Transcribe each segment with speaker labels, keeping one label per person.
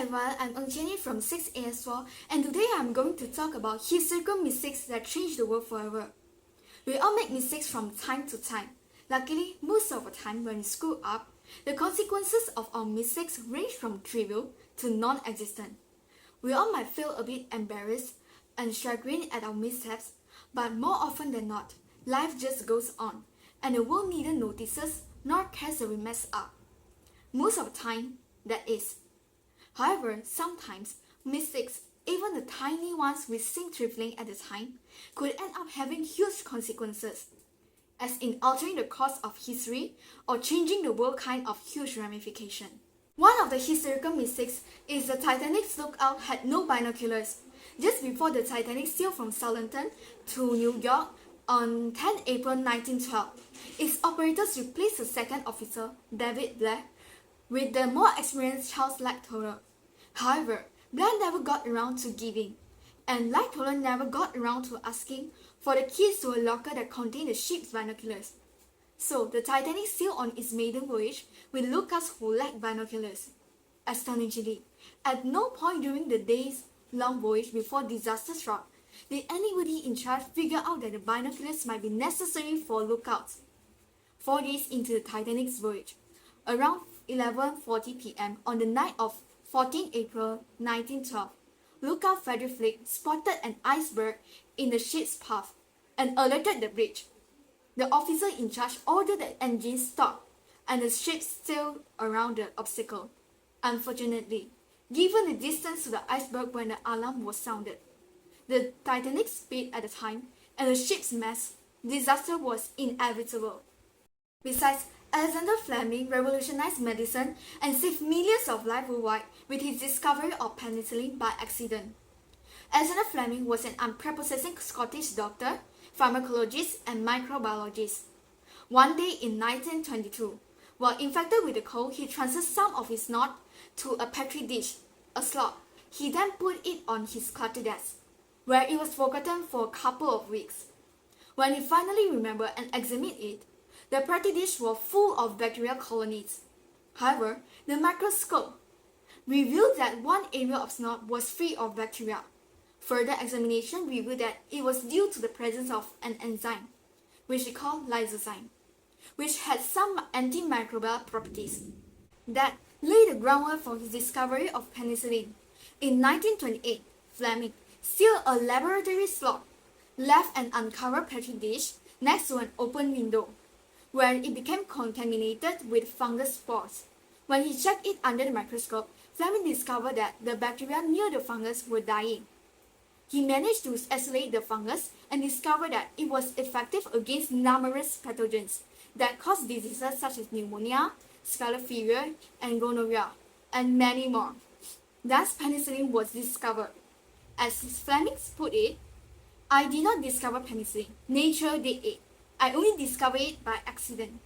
Speaker 1: everyone, I'm Qiannie from 6AS4 and today I'm going to talk about historical mistakes that changed the world forever. We all make mistakes from time to time. Luckily, most of the time when we screw up, the consequences of our mistakes range from trivial to non-existent. We all might feel a bit embarrassed and chagrined at our missteps, but more often than not, life just goes on and the world neither notices nor cares that we mess up. Most of the time, that is. However, sometimes mistakes, even the tiny ones we seem trifling at the time, could end up having huge consequences, as in altering the course of history or changing the world kind of huge ramification. One of the historical mistakes is the Titanic's lookout had no binoculars. Just before the Titanic sailed from Southampton to New York on 10 April 1912, its operators replaced the second officer, David Blair, with the more experienced Charles Lightoller. However, Blair never got around to giving, and Lightoller never got around to asking for the keys to a locker that contained the ship's binoculars. So, the Titanic sailed on its maiden voyage with lookouts who lacked binoculars. Astonishingly, at no point during the days-long voyage before disaster struck did anybody in charge figure out that the binoculars might be necessary for lookouts. 4 days into the Titanic's voyage, around 11:40 p.m. on the night of 14 April 1912, Lookout Frederick Flick spotted an iceberg in the ship's path and alerted the bridge. The officer in charge ordered the engines stopped and the ship sailed around the obstacle. Unfortunately, given the distance to the iceberg when the alarm was sounded, the Titanic's speed at the time, and the ship's mass, disaster was inevitable. Besides, Alexander Fleming revolutionized medicine and saved millions of lives worldwide with his discovery of penicillin by accident. Alexander Fleming was an unprepossessing Scottish doctor, pharmacologist, and microbiologist. One day in 1922, while infected with the cold, he transferred some of his snot to a petri dish, a slot. He then put it on his cluttered desk, where it was forgotten for a couple of weeks. When he finally remembered and examined it, the petri dish was full of bacterial colonies. However, the microscope revealed that one area of snot was free of bacteria. Further examination revealed that it was due to the presence of an enzyme, which he called lysozyme, which had some antimicrobial properties. That laid the groundwork for his discovery of penicillin. In 1928, Fleming sealed a laboratory slot, left an uncovered petri dish next to an open window, where it became contaminated with fungus spores. When he checked it under the microscope, Fleming discovered that the bacteria near the fungus were dying. He managed to isolate the fungus and discovered that it was effective against numerous pathogens that cause diseases such as pneumonia, scarlet fever, and gonorrhea, and many more. Thus, penicillin was discovered. As Fleming put it, "I did not discover penicillin, nature did it. I only discovered it by accident."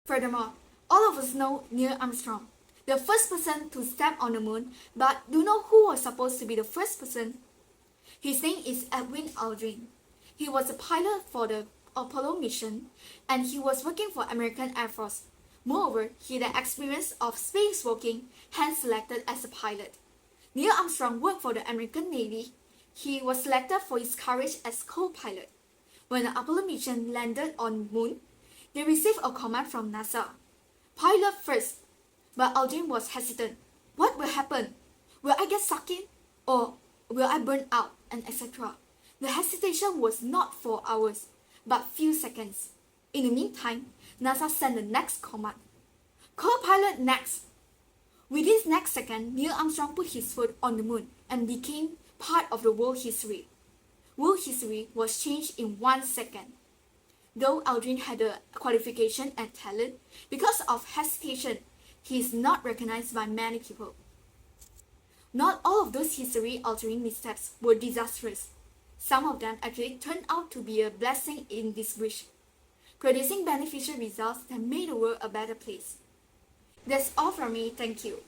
Speaker 1: Furthermore, all of us know Neil Armstrong, the first person to step on the moon, but do you know who was supposed to be the first person? His name is Edwin Aldrin. He was a pilot for the Apollo mission, and he was working for American Air Force. Moreover, he had experience of spacewalking, hence selected as a pilot. Neil Armstrong worked for the American Navy. He was selected for his courage as co-pilot. When the Apollo mission landed on the moon, they received a command from NASA: "Pilot first." But Aldrin was hesitant. What will happen? Will I get sucked in? Or will I burn out? And etc. The hesitation was not for hours, but few seconds. In the meantime, NASA sent the next command: "Co-pilot next." Within the next second, Neil Armstrong put his foot on the moon and became part of the world history. World history was changed in 1 second. Though Aldrin had the qualification and talent, because of hesitation, he is not recognized by many people. Not all of those history-altering missteps were disastrous. Some of them actually turned out to be a blessing in disguise, producing beneficial results that made the world a better place. That's all from me, thank you.